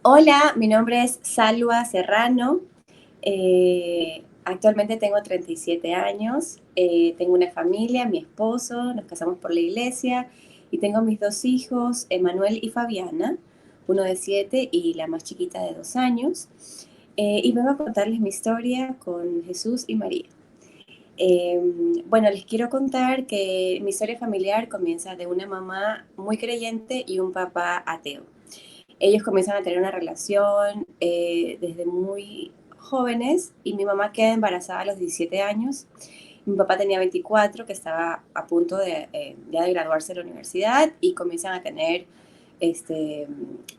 Hola, mi nombre es Salwa Serrano. Actualmente tengo 37 años. Tengo una familia, mi esposo, nos casamos por la iglesia y tengo mis dos hijos, Emanuel y Fabiana, uno de 7 y la más chiquita de 2 años. Y vengo a contarles mi historia con Jesús y María. Eh, bueno, les quiero contar que mi historia familiar comienza de una mamá muy creyente y un papá ateo. Ellos comienzan a tener una relación desde muy jóvenes y mi mamá queda embarazada a los 17 años. Mi papá tenía 24, que estaba a punto ya de graduarse de la universidad y comienzan a tener,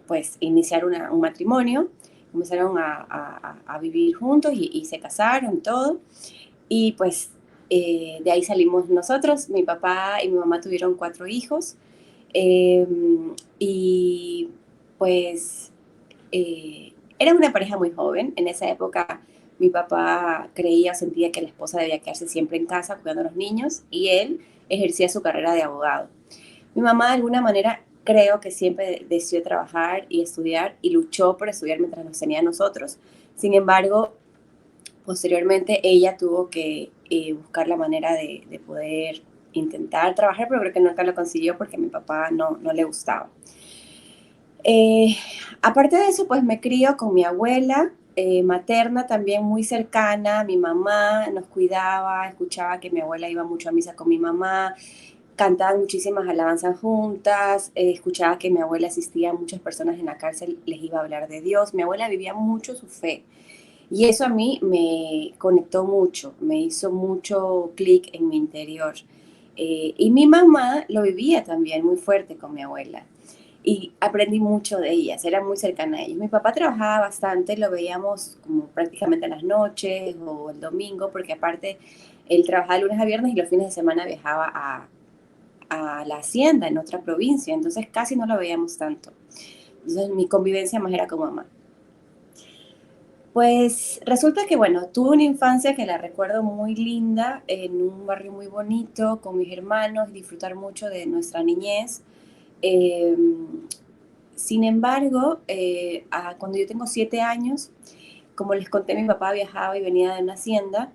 pues, iniciar un matrimonio. Comenzaron a vivir juntos y se casaron, todo. Y pues de ahí salimos nosotros. Mi papá y mi mamá tuvieron 4 hijos. eh, y pues era una pareja muy joven. En esa época mi papá creía o sentía que la esposa debía quedarse siempre en casa cuidando a los niños y él ejercía su carrera de abogado. Mi mamá de alguna manera creo que siempre decidió trabajar y estudiar y luchó por estudiar mientras nos tenía a nosotros. Sin embargo, posteriormente ella tuvo que buscar la manera de poder intentar trabajar, pero creo que nunca lo consiguió porque a mi papá no le gustaba. Eh, Aparte de eso, pues me crío con mi abuela materna también muy cercana, mi mamá nos cuidaba, escuchaba que mi abuela iba mucho a misa con mi mamá, cantaban muchísimas alabanzas juntas, escuchaba que mi abuela asistía a muchas personas en la cárcel, les iba a hablar de Dios, mi abuela vivía mucho su fe y eso a mí me conectó mucho, me hizo mucho clic en mi interior. Y mi mamá lo vivía también muy fuerte con mi abuela y aprendí mucho de ellas, era muy cercana a ellas. Mi papá trabajaba bastante, lo veíamos como prácticamente en las noches o el domingo, porque aparte él trabajaba de lunes a viernes y los fines de semana viajaba a la hacienda en otra provincia, entonces casi no lo veíamos tanto. Entonces mi convivencia más era con mamá. Pues resulta que, bueno, tuve una infancia que la recuerdo muy linda, en un barrio muy bonito, con mis hermanos, disfrutar mucho de nuestra niñez. Eh, Sin embargo, cuando yo tengo 7 años, como les conté, mi papá viajaba y venía de una hacienda.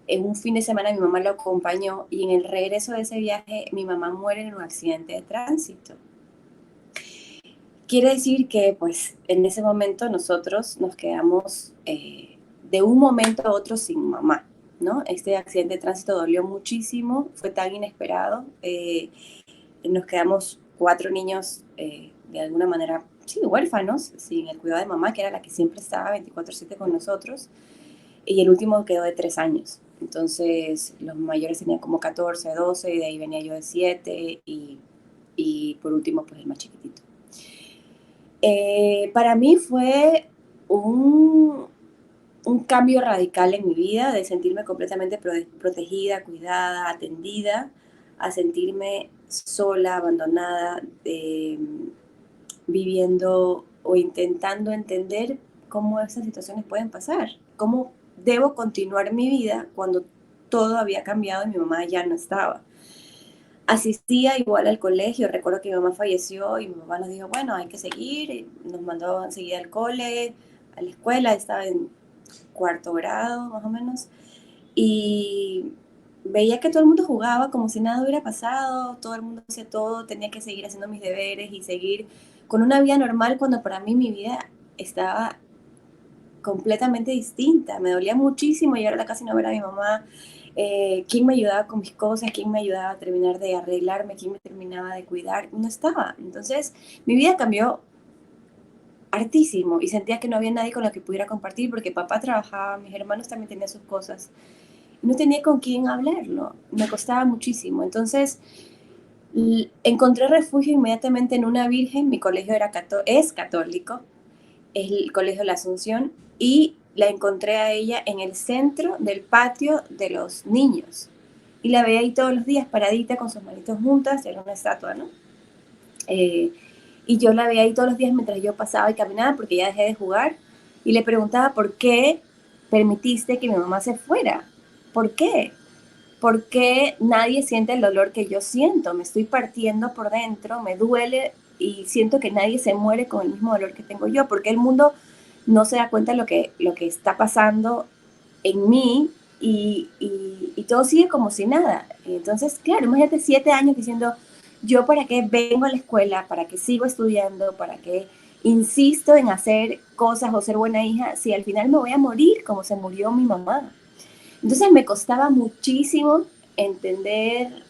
En un fin de semana mi mamá lo acompañó y en el regreso de ese viaje mi mamá muere en un accidente de tránsito. Quiere decir que pues en ese momento nosotros nos quedamos de un momento a otro sin mamá, ¿no? Este accidente de tránsito dolió muchísimo, fue tan inesperado. Nos quedamos 4 niños de alguna manera, sí, huérfanos, sin el cuidado de mamá, que era la que siempre estaba 24/7 con nosotros, y el último quedó de 3 años. Entonces los mayores tenían como 14, 12, y de ahí venía yo de 7, y por último pues el más chiquitito. Para mí fue un, un cambio radical en mi vida, de sentirme completamente protegida, cuidada, atendida, a sentirme sola, abandonada, viviendo o intentando entender cómo esas situaciones pueden pasar, cómo debo continuar mi vida cuando todo había cambiado y mi mamá ya no estaba. Asistía igual al colegio, recuerdo que mi mamá falleció y mi mamá nos dijo, bueno, hay que seguir, y nos mandó enseguida al cole, a la escuela, estaba en cuarto grado más o menos, y veía que todo el mundo jugaba como si nada hubiera pasado, todo el mundo hacía todo, tenía que seguir haciendo mis deberes y seguir con una vida normal cuando para mí mi vida estaba completamente distinta. Me dolía muchísimo llegar a la casa y no ver a mi mamá. ¿Quién me ayudaba con mis cosas? ¿Quién me ayudaba a terminar de arreglarme? ¿Quién me terminaba de cuidar? No estaba. Entonces mi vida cambió hartísimo y sentía que no había nadie con la que pudiera compartir porque papá trabajaba, mis hermanos también tenían sus cosas. No tenía con quién hablarlo, me costaba muchísimo. Entonces encontré refugio inmediatamente en una virgen, mi colegio es católico, es el colegio de la Asunción, y la encontré a ella en el centro del patio de los niños. Y la veía ahí todos los días paradita con sus manitos juntas, era una estatua, ¿no? Eh, y yo la veía ahí todos los días mientras yo pasaba y caminaba porque ya dejé de jugar y le preguntaba por qué permitiste que mi mamá se fuera. ¿Por qué? ¿Por qué nadie siente el dolor que yo siento? Me estoy partiendo por dentro, me duele y siento que nadie se muere con el mismo dolor que tengo yo, porque el mundo no se da cuenta de lo que está pasando en mí y todo sigue como si nada. Entonces, claro, imagínate 7 años diciendo, yo para qué vengo a la escuela, para qué sigo estudiando, para qué insisto en hacer cosas o ser buena hija, si al final me voy a morir como se murió mi mamá. Entonces me costaba muchísimo entender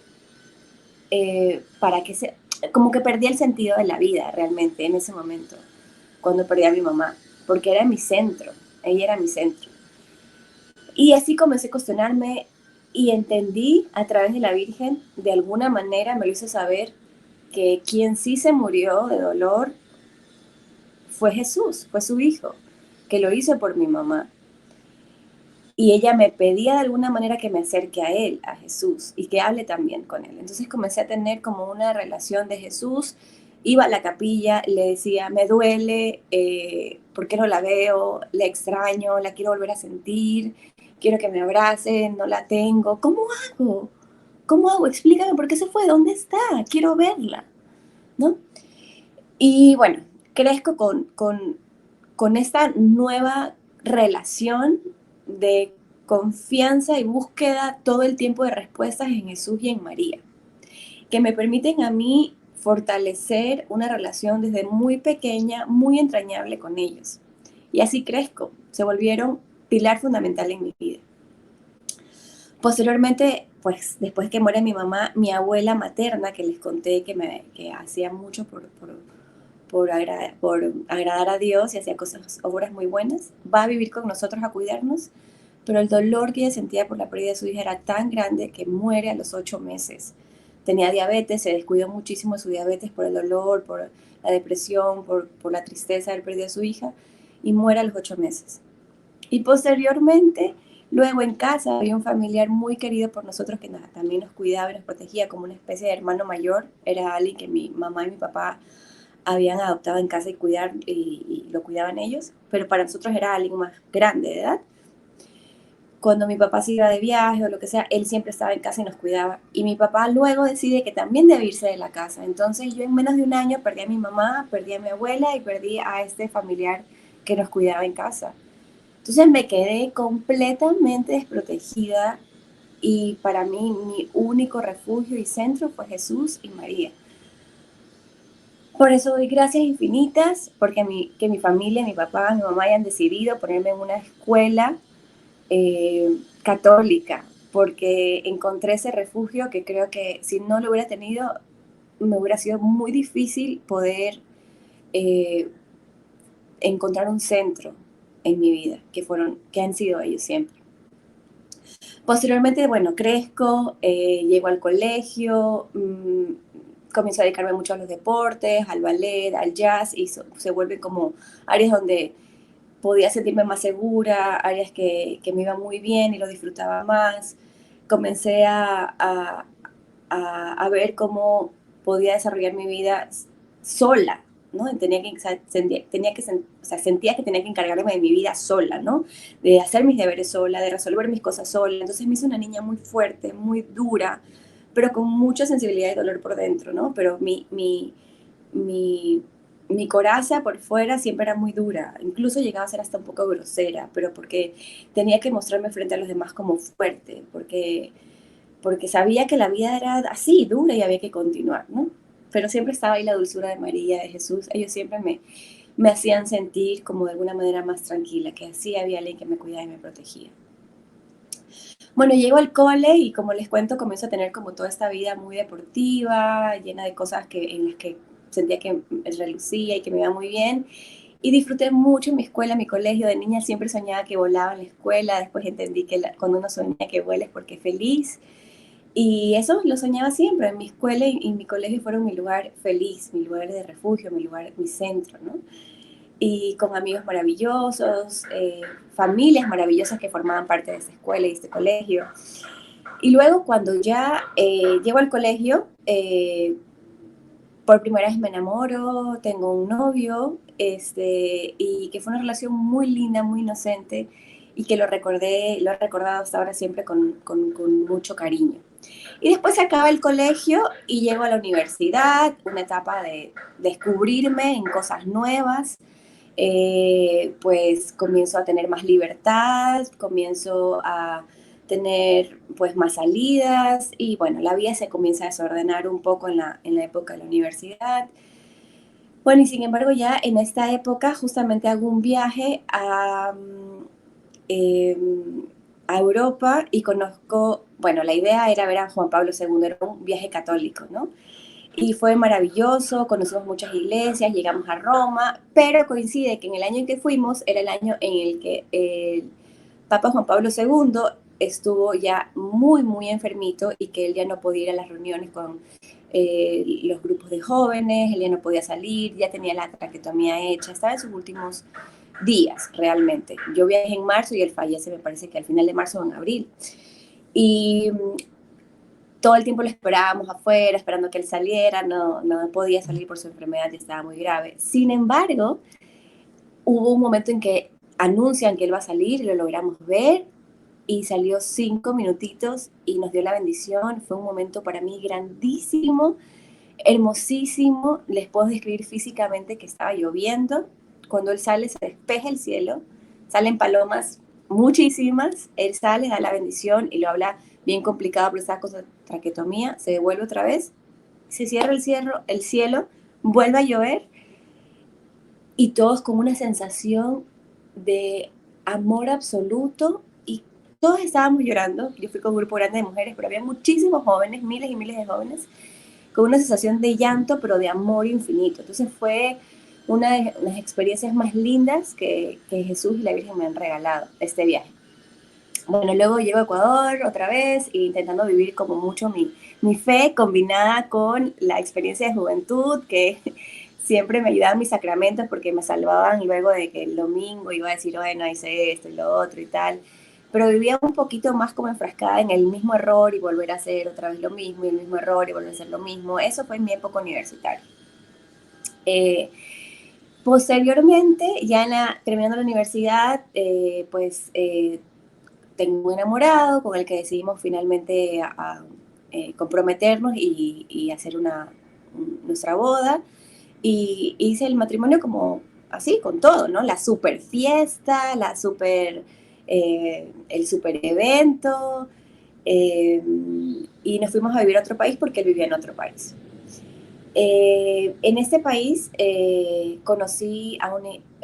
para qué se, como que perdí el sentido de la vida realmente en ese momento, cuando perdí a mi mamá, porque era mi centro, ella era mi centro. Y así comencé a cuestionarme y entendí a través de la Virgen, de alguna manera me lo hizo saber, que quien sí se murió de dolor fue Jesús, fue su hijo, que lo hizo por mi mamá. Y ella me pedía de alguna manera que me acerque a él, a Jesús, y que hable también con él. Entonces comencé a tener como una relación de Jesús. Iba a la capilla, le decía, me duele, ¿por qué no la veo? La extraño, la quiero volver a sentir, quiero que me abrace, no la tengo. ¿Cómo hago? ¿Cómo hago? Explícame por qué se fue, ¿dónde está? Quiero verla, ¿no? Y bueno, crezco con esta nueva relación de confianza y búsqueda todo el tiempo de respuestas en Jesús y en María, que me permiten a mí fortalecer una relación desde muy pequeña, muy entrañable con ellos. Y así crezco, se volvieron pilar fundamental en mi vida. Posteriormente, pues después que muere mi mamá, mi abuela materna, que les conté que hacía mucho por agradar a Dios y hacía cosas, obras muy buenas, va a vivir con nosotros a cuidarnos, pero el dolor que ella sentía por la pérdida de su hija era tan grande que muere a los 8 meses. Tenía diabetes, se descuidó muchísimo de su diabetes por el dolor, por la depresión, por la tristeza de haber perdido a su hija, y muere a los 8 meses. Y posteriormente, luego en casa, había un familiar muy querido por nosotros que también nos cuidaba y nos protegía como una especie de hermano mayor. Era alguien que mi mamá y mi papá habían adoptado en casa y lo cuidaban ellos, pero para nosotros era alguien más grande de edad. Cuando mi papá se iba de viaje o lo que sea, él siempre estaba en casa y nos cuidaba. Y mi papá luego decide que también debe irse de la casa. Entonces yo en menos de un año perdí a mi mamá, perdí a mi abuela y perdí a este familiar que nos cuidaba en casa. Entonces me quedé completamente desprotegida y para mí mi único refugio y centro fue Jesús y María. Por eso doy gracias infinitas, porque que mi familia, mi papá, mi mamá hayan decidido ponerme en una escuela católica, porque encontré ese refugio que creo que si no lo hubiera tenido, me hubiera sido muy difícil poder eh, encontrar un centro en mi vida, que han sido ellos siempre. Posteriormente, bueno, crezco, llego al colegio, comienzo a dedicarme mucho a los deportes, al ballet, al jazz, y se vuelven como áreas donde podía sentirme más segura, áreas que me iban muy bien y lo disfrutaba más. Comencé a ver cómo podía desarrollar mi vida sola, ¿no? Sentía que tenía que encargarme de mi vida sola, ¿no? De hacer mis deberes sola, de resolver mis cosas sola. Entonces me hice una niña muy fuerte, muy dura, pero con mucha sensibilidad y dolor por dentro, ¿no? Pero mi, mi coraza por fuera siempre era muy dura, incluso llegaba a ser hasta un poco grosera, pero porque tenía que mostrarme frente a los demás como fuerte, porque sabía que la vida era así, dura y había que continuar, ¿no? Pero siempre estaba ahí la dulzura de María, de Jesús, ellos siempre me hacían sentir como de alguna manera más tranquila, que así había alguien que me cuidaba y me protegía. Bueno, llego al cole y como les cuento, comienzo a tener como toda esta vida muy deportiva, llena de cosas en las que sentía que relucía y que me iba muy bien. Y disfruté mucho mi escuela, mi colegio. De niña siempre soñaba que volaba en la escuela. Después entendí que cuando uno sueña que vuela es porque es feliz. Y eso lo soñaba siempre. Mi escuela y mi colegio fueron mi lugar feliz, mi lugar de refugio, mi lugar, mi centro, ¿no? Y con amigos maravillosos, familias maravillosas que formaban parte de esa escuela y este colegio. Y luego cuando ya llego al colegio, por primera vez me enamoro, tengo un novio, y que fue una relación muy linda, muy inocente, y que lo he recordado hasta ahora siempre con mucho cariño. Y después se acaba el colegio y llego a la universidad, una etapa de descubrirme en cosas nuevas. Pues comienzo a tener más libertad, comienzo a tener pues más salidas y bueno, la vida se comienza a desordenar un poco en la época de la universidad. Bueno, y sin embargo ya en esta época justamente hago un viaje eh, a Europa y conozco, bueno, la idea era ver a Juan Pablo II, era un viaje católico, ¿no? Y fue maravilloso, conocimos muchas iglesias, llegamos a Roma, pero coincide que en el año en que fuimos era el año en el que el Papa Juan Pablo II estuvo ya muy, muy enfermito y que él ya no podía ir a las reuniones con los grupos de jóvenes, él ya no podía salir, ya tenía la traquetomía hecha, estaba en sus últimos días realmente. Yo viajé en marzo y él fallece, me parece que al final de marzo o en abril. Y todo el tiempo lo esperábamos afuera, esperando que él saliera, no podía salir por su enfermedad, ya estaba muy grave. Sin embargo, hubo un momento en que anuncian que él va a salir, lo logramos ver y salió 5 minutitos y nos dio la bendición. Fue un momento para mí grandísimo, hermosísimo. Les puedo describir físicamente que estaba lloviendo. Cuando él sale se despeja el cielo, salen palomas muchísimas, él sale, da la bendición y lo habla bien complicado por esa cosa, traquetomía, se devuelve otra vez, se cierra el cielo, vuelve a llover y todos con una sensación de amor absoluto y todos estábamos llorando. Yo fui con un grupo grande de mujeres, pero había muchísimos jóvenes, miles y miles de jóvenes, con una sensación de llanto, pero de amor infinito. Entonces fue una de las experiencias más lindas que Jesús y la Virgen me han regalado, este viaje. Bueno, luego llego a Ecuador otra vez, intentando vivir como mucho mi fe combinada con la experiencia de juventud, que siempre me ayudaban mis sacramentos porque me salvaban luego de que el domingo iba a decir, bueno, hice esto y lo otro y tal. Pero vivía un poquito más como enfrascada en el mismo error y volver a hacer otra vez lo mismo, y el mismo error y volver a hacer lo mismo. Eso fue en mi época universitaria. Eh, Posteriormente, ya terminando la universidad, tengo un enamorado con el que decidimos finalmente comprometernos y hacer nuestra boda. Y hice el matrimonio como así, con todo, ¿no? La super fiesta, el super evento. eh, y nos fuimos a vivir a otro país porque él vivía en otro país. En este país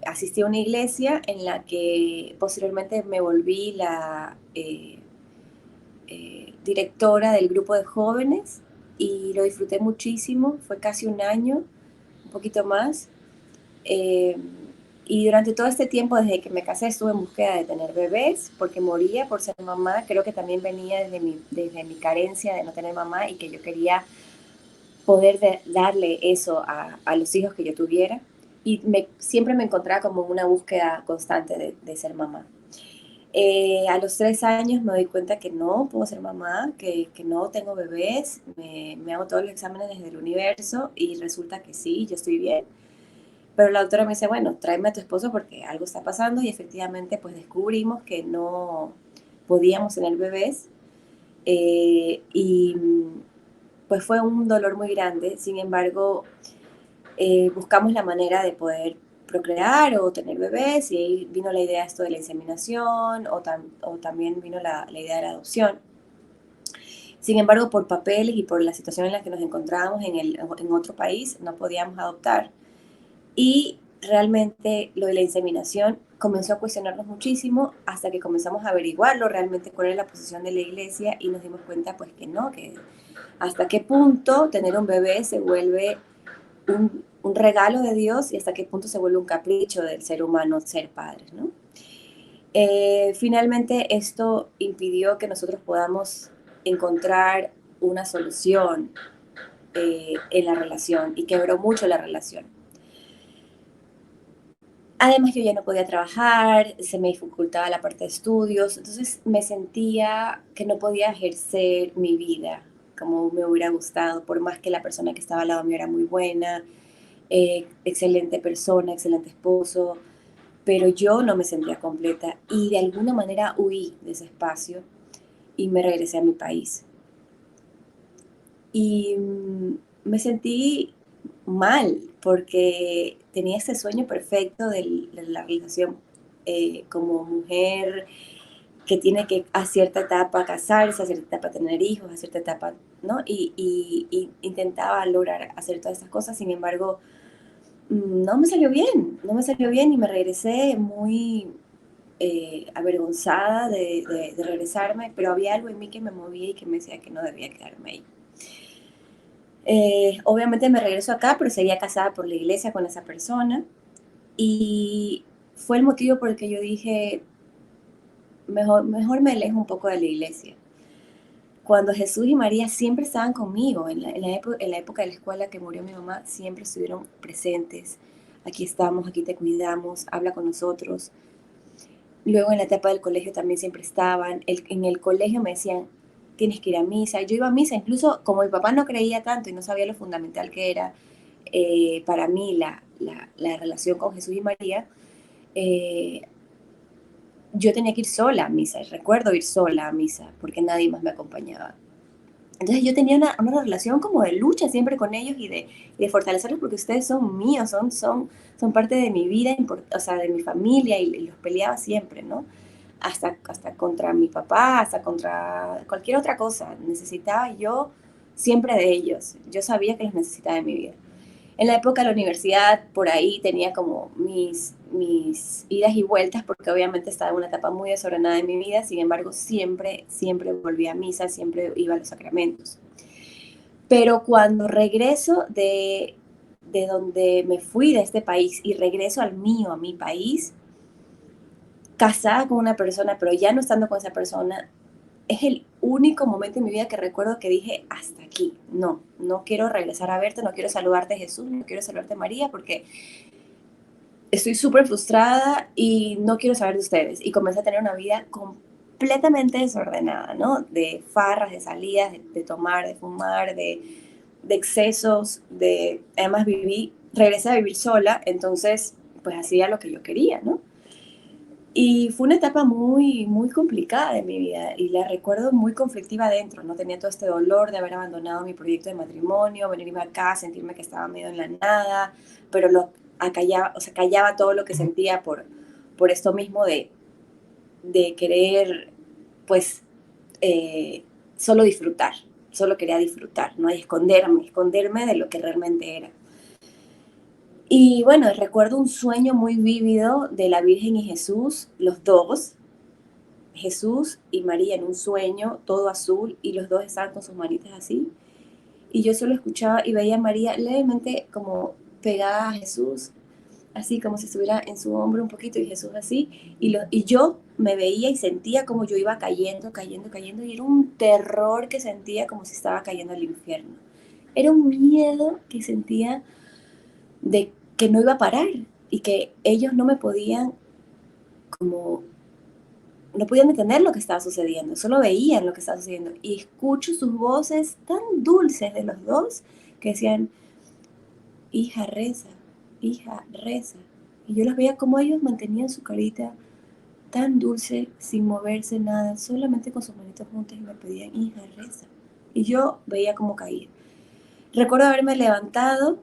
asistí a una iglesia en la que posteriormente me volví la directora del grupo de jóvenes y lo disfruté muchísimo. Fue casi un año, un poquito más. Eh, y durante todo este tiempo, desde que me casé, estuve en búsqueda de tener bebés, porque moría por ser mamá. Creo que también venía desde mi carencia de no tener mamá y que yo quería poder darle eso a los hijos que yo tuviera. Y siempre me encontraba como en una búsqueda constante de ser mamá. A los 3 años me doy cuenta que no puedo ser mamá, que no tengo bebés, me hago todos los exámenes desde el universo y resulta que sí, yo estoy bien. Pero la doctora me dice, bueno, tráeme a tu esposo porque algo está pasando y efectivamente pues descubrimos que no podíamos tener bebés y pues fue un dolor muy grande. Sin embargo, buscamos la manera de poder procrear o tener bebés y ahí vino la idea esto de la inseminación o también vino la idea de la adopción. Sin embargo, por papeles y por la situación en la que nos encontrábamos en otro país, no podíamos adoptar. Y realmente lo de la inseminación comenzó a cuestionarnos muchísimo hasta que comenzamos a averiguarlo realmente cuál era la posición de la iglesia y nos dimos cuenta pues que no, que hasta qué punto tener un bebé se vuelve un regalo de Dios y hasta qué punto se vuelve un capricho del ser humano ser padres, ¿no? Finalmente esto impidió que nosotros podamos encontrar una solución en la relación y quebró mucho la relación. Además, yo ya no podía trabajar, se me dificultaba la parte de estudios, entonces me sentía que no podía ejercer mi vida como me hubiera gustado, por más que la persona que estaba al lado mío era muy buena, excelente persona, excelente esposo, pero yo no me sentía completa y de alguna manera huí de ese espacio y me regresé a mi país. Y me sentí mal porque tenía ese sueño perfecto de la realización como mujer que tiene que a cierta etapa casarse, a cierta etapa tener hijos, a cierta etapa, ¿no? Y intentaba lograr hacer todas esas cosas, sin embargo, no me salió bien, no me salió bien y me regresé muy avergonzada de regresarme, pero había algo en mí que me movía y que me decía que no debía quedarme ahí. Obviamente me regreso acá, pero seguía casada por la iglesia con esa persona y fue el motivo por el que yo dije, mejor me alejo un poco de la iglesia. Cuando Jesús y María siempre estaban conmigo, en la época de la escuela que murió mi mamá, siempre estuvieron presentes. Aquí estamos, aquí te cuidamos, habla con nosotros. Luego en la etapa del colegio también siempre estaban. En el colegio me decían, tienes que ir a misa. Yo iba a misa, incluso como mi papá no creía tanto y no sabía lo fundamental que era para mí la relación con Jesús y María, eh, yo tenía que ir sola a misa. Recuerdo ir sola a misa porque nadie más me acompañaba. Entonces yo tenía una relación como de lucha siempre con ellos y de fortalecerlos porque ustedes son míos, son parte de mi vida, o sea, de mi familia y los peleaba siempre, ¿no? Hasta contra mi papá, hasta contra cualquier otra cosa. Necesitaba yo siempre de ellos. Yo sabía que los necesitaba en mi vida. En la época de la universidad, por ahí tenía como mis idas y vueltas, porque obviamente estaba en una etapa muy desordenada de mi vida, sin embargo, siempre volvía a misa, siempre iba a los sacramentos. Pero cuando regreso de donde me fui de este país y regreso al mío, a mi país, casada con una persona, pero ya no estando con esa persona, es el único momento en mi vida que recuerdo que dije, hasta aquí, no quiero regresar a verte, no quiero saludarte Jesús, no quiero saludarte María, porque estoy súper frustrada y no quiero saber de ustedes. Y comencé a tener una vida completamente desordenada, ¿no? De farras, de salidas, de tomar, de fumar, de excesos, además regresé a vivir sola, entonces pues hacía lo que yo quería, ¿no? Y fue una etapa muy complicada de mi vida y la recuerdo muy conflictiva adentro, ¿no? Tenía todo este dolor de haber abandonado mi proyecto de matrimonio, venirme acá, sentirme que estaba medio en la nada, pero acallaba, o sea, callaba todo lo que sentía por esto mismo de querer, pues, eh, solo disfrutar, solo quería disfrutar, ¿no? Y esconderme de lo que realmente era. Y bueno, recuerdo un sueño muy vívido de la Virgen y Jesús, los dos, Jesús y María en un sueño, todo azul, y los dos estaban con sus manitas así. Y yo solo escuchaba y veía a María levemente como pegada a Jesús, así como si estuviera en su hombro un poquito y Jesús así. Y yo me veía y sentía como yo iba cayendo, y era un terror que sentía como si estaba cayendo al infierno. Era un miedo que sentía de que no iba a parar y que ellos no me podían como no podían entender lo que estaba sucediendo, solo veían lo que estaba sucediendo. Y escucho sus voces tan dulces de los dos que decían, hija, reza, hija, reza. Y yo los veía como ellos mantenían su carita tan dulce, sin moverse nada, solamente con sus manitos juntas y me pedían, hija, reza. Y yo veía cómo caía. Recuerdo haberme levantado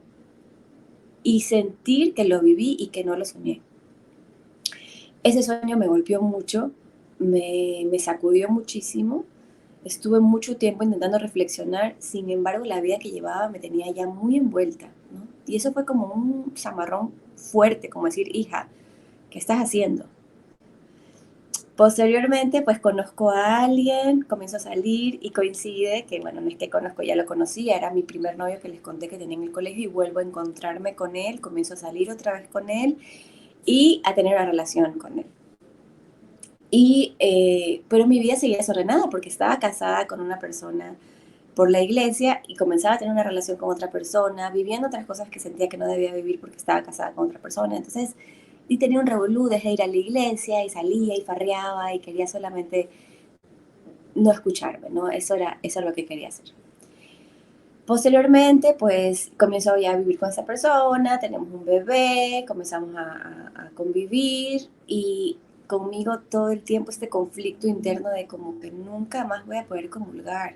y sentir que lo viví y que no lo soñé. Ese sueño me golpeó mucho, me sacudió muchísimo. Estuve mucho tiempo intentando reflexionar, sin embargo la vida que llevaba me tenía ya muy envuelta, ¿no? Y eso fue como un zamarrón fuerte, como decir, hija, ¿qué estás haciendo? Posteriormente, pues conozco a alguien, comienzo a salir y coincide que, bueno, no es que conozco, ya lo conocía, era mi primer novio que les conté que tenía en el colegio y vuelvo a encontrarme con él, comienzo a salir otra vez con él y a tener una relación con él. Pero mi vida seguía desordenada porque estaba casada con una persona por la iglesia y comenzaba a tener una relación con otra persona, viviendo otras cosas que sentía que no debía vivir porque estaba casada con otra persona. Entonces, y tenía un revolú, dejé de ir a la iglesia y salía y farreaba y quería solamente no escucharme, ¿no? Eso era lo que quería hacer. Posteriormente, pues comienzo ya a vivir con esa persona, tenemos un bebé, comenzamos a convivir y conmigo todo el tiempo este conflicto interno de como que nunca más voy a poder comulgar,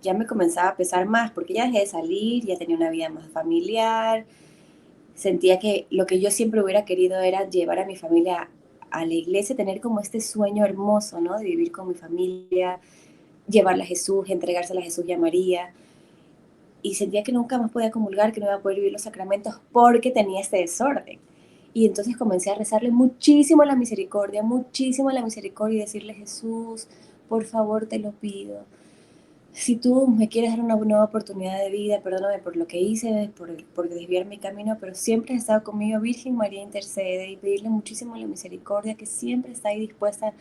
ya me comenzaba a pesar más, porque ya dejé de salir, ya tenía una vida más familiar, sentía que lo que yo siempre hubiera querido era llevar a mi familia a la iglesia, tener como este sueño hermoso, ¿no? De vivir con mi familia, llevarla a Jesús, entregársela a Jesús y a María. Y sentía que nunca más podía comulgar, que no iba a poder vivir los sacramentos porque tenía este desorden. Y entonces comencé a rezarle muchísimo a la misericordia y decirle, Jesús, por favor te lo pido. Si tú me quieres dar una nueva oportunidad de vida, perdóname por lo que hice, por desviar mi camino, pero siempre has estado conmigo, Virgen María intercede, y pedirle muchísimo la misericordia, que siempre está ahí dispuesta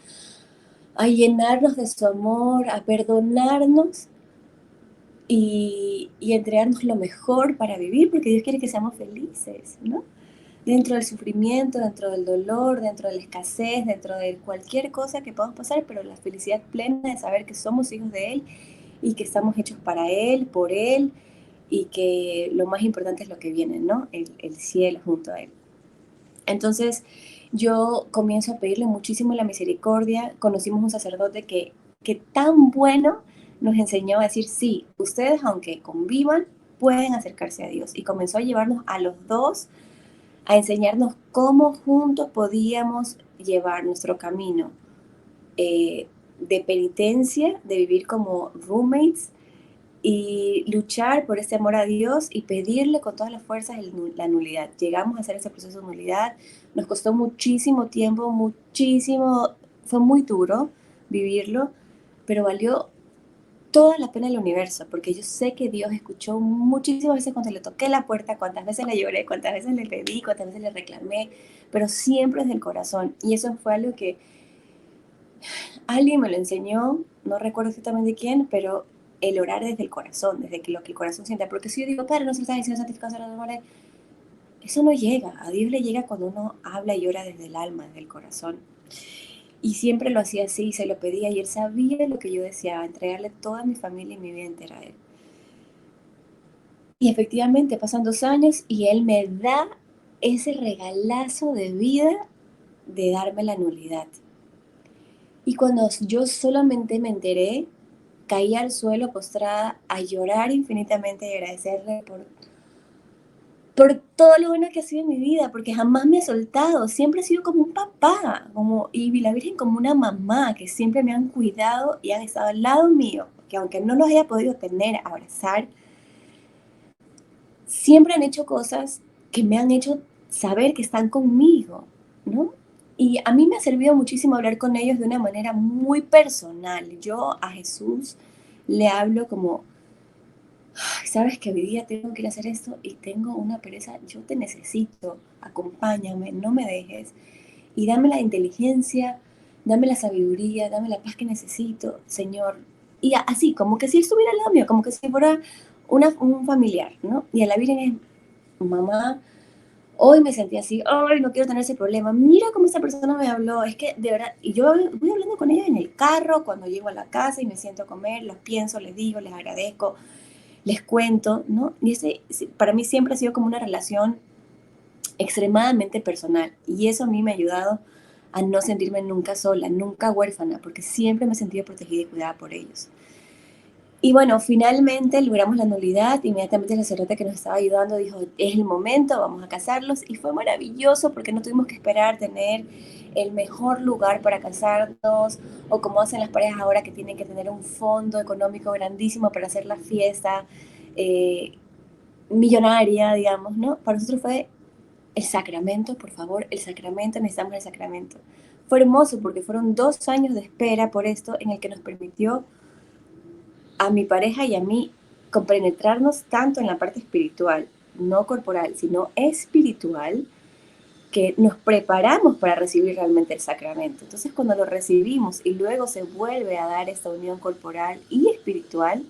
a llenarnos de su amor, a perdonarnos y entregarnos lo mejor para vivir, porque Dios quiere que seamos felices, ¿no? Dentro del sufrimiento, dentro del dolor, dentro de la escasez, dentro de cualquier cosa que podamos pasar, pero la felicidad plena de saber que somos hijos de Él y que estamos hechos para Él, por Él, y que lo más importante es lo que viene, ¿no? El cielo junto a Él. Entonces yo comienzo a pedirle muchísimo la misericordia. Conocimos un sacerdote que tan bueno nos enseñó a decir, sí, ustedes aunque convivan, pueden acercarse a Dios. Y comenzó a llevarnos a los dos, a enseñarnos cómo juntos podíamos llevar nuestro camino de penitencia, de vivir como roommates y luchar por ese amor a Dios y pedirle con todas las fuerzas la nulidad. Llegamos a hacer ese proceso de nulidad, nos costó muchísimo tiempo, muchísimo, fue muy duro vivirlo, pero valió toda la pena del universo, porque yo sé que Dios escuchó muchísimas veces cuando le toqué la puerta, cuántas veces le lloré, cuántas veces le pedí, cuántas veces le reclamé, pero siempre desde el corazón. Y eso fue algo que alguien me lo enseñó, no recuerdo exactamente quién, pero el orar desde el corazón, desde que lo que el corazón sienta. Porque si yo digo, Padre, no se lo está diciendo santificado, eso no llega. A Dios le llega cuando uno habla y ora desde el alma, desde el corazón. Y siempre lo hacía así, se lo pedía y él sabía lo que yo deseaba, entregarle toda mi familia y mi vida entera a él. Y efectivamente pasan 2 años y él me da ese regalazo de vida de darme la nulidad. Y cuando yo solamente me enteré, caí al suelo postrada a llorar infinitamente y agradecerle por todo lo bueno que ha sido en mi vida, porque jamás me ha soltado, siempre ha sido como un papá, y la Virgen como una mamá, que siempre me han cuidado y han estado al lado mío, que aunque no los haya podido tener, abrazar, siempre han hecho cosas que me han hecho saber que están conmigo, ¿no? Y a mí me ha servido muchísimo hablar con ellos de una manera muy personal. Yo a Jesús le hablo como, sabes que hoy día tengo que ir a hacer esto y tengo una pereza, yo te necesito, acompáñame, no me dejes y dame la inteligencia, dame la sabiduría, dame la paz que necesito, Señor. Y así, como que si estuviera al lado mío, como que si fuera un familiar, ¿no? Y a la Virgen es, mamá, hoy me sentí así, hoy no quiero tener ese problema, mira cómo esa persona me habló, es que de verdad, y yo voy hablando con ella en el carro, cuando llego a la casa y me siento a comer, los pienso, les digo, les agradezco, les cuento, ¿no? Y ese para mí siempre ha sido como una relación extremadamente personal y eso a mí me ha ayudado a no sentirme nunca sola, nunca huérfana, porque siempre me he sentido protegida y cuidada por ellos. Y bueno, finalmente logramos la nulidad, inmediatamente el sacerdote que nos estaba ayudando dijo, es el momento, vamos a casarlos, y fue maravilloso porque no tuvimos que esperar tener el mejor lugar para casarnos, o como hacen las parejas ahora que tienen que tener un fondo económico grandísimo para hacer la fiesta eh, millonaria, digamos, ¿no? Para nosotros fue el sacramento, por favor, el sacramento, necesitamos el sacramento. Fue hermoso porque fueron 2 años de espera por esto en el que nos permitió a mi pareja y a mí compenetrarnos tanto en la parte espiritual, no corporal, sino espiritual, que nos preparamos para recibir realmente el sacramento. Entonces, cuando lo recibimos y luego se vuelve a dar esta unión corporal y espiritual,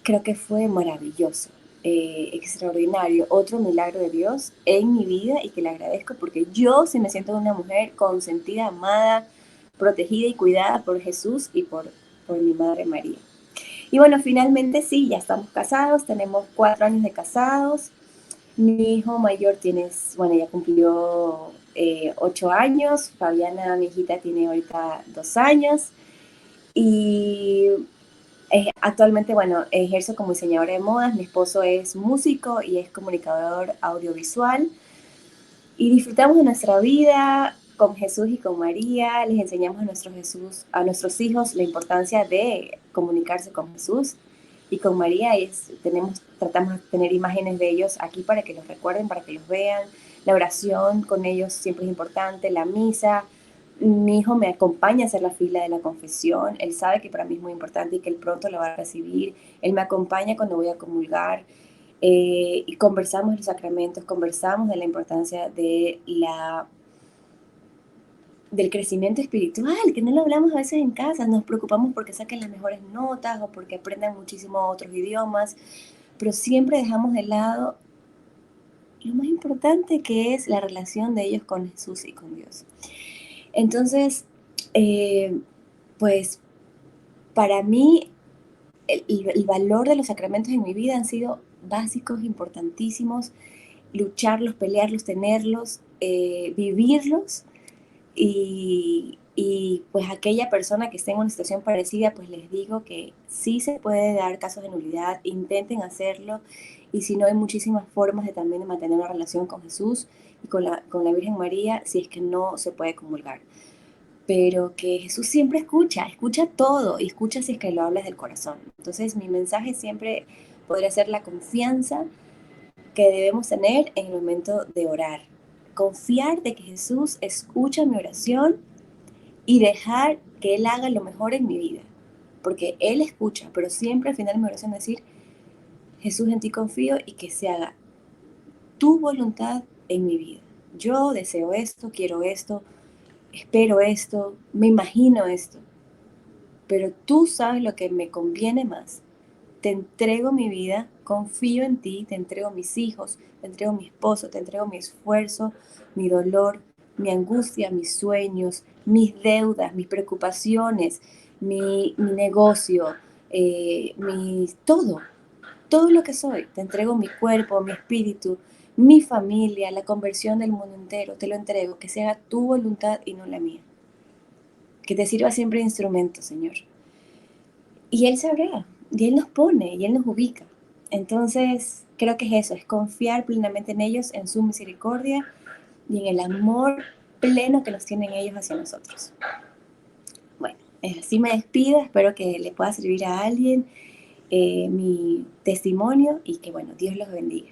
creo que fue maravilloso, extraordinario, otro milagro de Dios en mi vida y que le agradezco porque yo sí me siento una mujer consentida, amada, protegida y cuidada por Jesús y por mi Madre María. Y bueno, finalmente sí, ya estamos casados, tenemos 4 años de casados. Mi hijo mayor tiene, bueno, ya cumplió 8 años, Fabiana, mi hijita, tiene ahorita 2 años. Y Actualmente, bueno, ejerzo como diseñadora de modas, mi esposo es músico y es comunicador audiovisual y disfrutamos de nuestra vida con Jesús y con María, les enseñamos a nuestros hijos la importancia de comunicarse con Jesús y con María tratamos de tener imágenes de ellos aquí para que los recuerden, para que los vean, la oración con ellos siempre es importante, la misa. Mi hijo me acompaña a hacer la fila de la confesión, él sabe que para mí es muy importante y que él pronto la va a recibir, él me acompaña cuando voy a comulgar, y conversamos de los sacramentos, conversamos de la importancia del crecimiento espiritual, que no lo hablamos a veces en casa, nos preocupamos porque saquen las mejores notas o porque aprendan muchísimo otros idiomas, pero siempre dejamos de lado lo más importante que es la relación de ellos con Jesús y con Dios. Entonces, pues para mí el valor de los sacramentos en mi vida han sido básicos, importantísimos, lucharlos, pelearlos, tenerlos, vivirlos y pues aquella persona que esté en una situación parecida, pues les digo que sí se puede dar casos de nulidad, intenten hacerlo y si no hay muchísimas formas de también de mantener una relación con Jesús y con la Virgen María si es que no se puede comulgar. Pero que Jesús siempre escucha todo y escucha si es que lo hablas del corazón. Entonces mi mensaje siempre podría ser la confianza que debemos tener en el momento de orar. Confiar de que Jesús escucha mi oración y dejar que Él haga lo mejor en mi vida. Porque Él escucha, pero siempre al final de mi oración decir, Jesús, en ti confío y que se haga tu voluntad en mi vida. Yo deseo esto, quiero esto, espero esto, me imagino esto, pero tú sabes lo que me conviene más. Te entrego mi vida, confío en ti, te entrego mis hijos, te entrego mi esposo, te entrego mi esfuerzo, mi dolor, mi angustia, mis sueños, mis deudas, mis preocupaciones, mi negocio, todo lo que soy. Te entrego mi cuerpo, mi espíritu, mi familia, la conversión del mundo entero, te lo entrego, que sea tu voluntad y no la mía. Que te sirva siempre de instrumento, Señor. Y Él sabrá, y Él nos pone, y Él nos ubica. Entonces, creo que es eso, es confiar plenamente en ellos, en su misericordia y en el amor pleno que nos tienen ellos hacia nosotros. Bueno, así me despido, espero que le pueda servir a alguien mi testimonio y que, bueno, Dios los bendiga.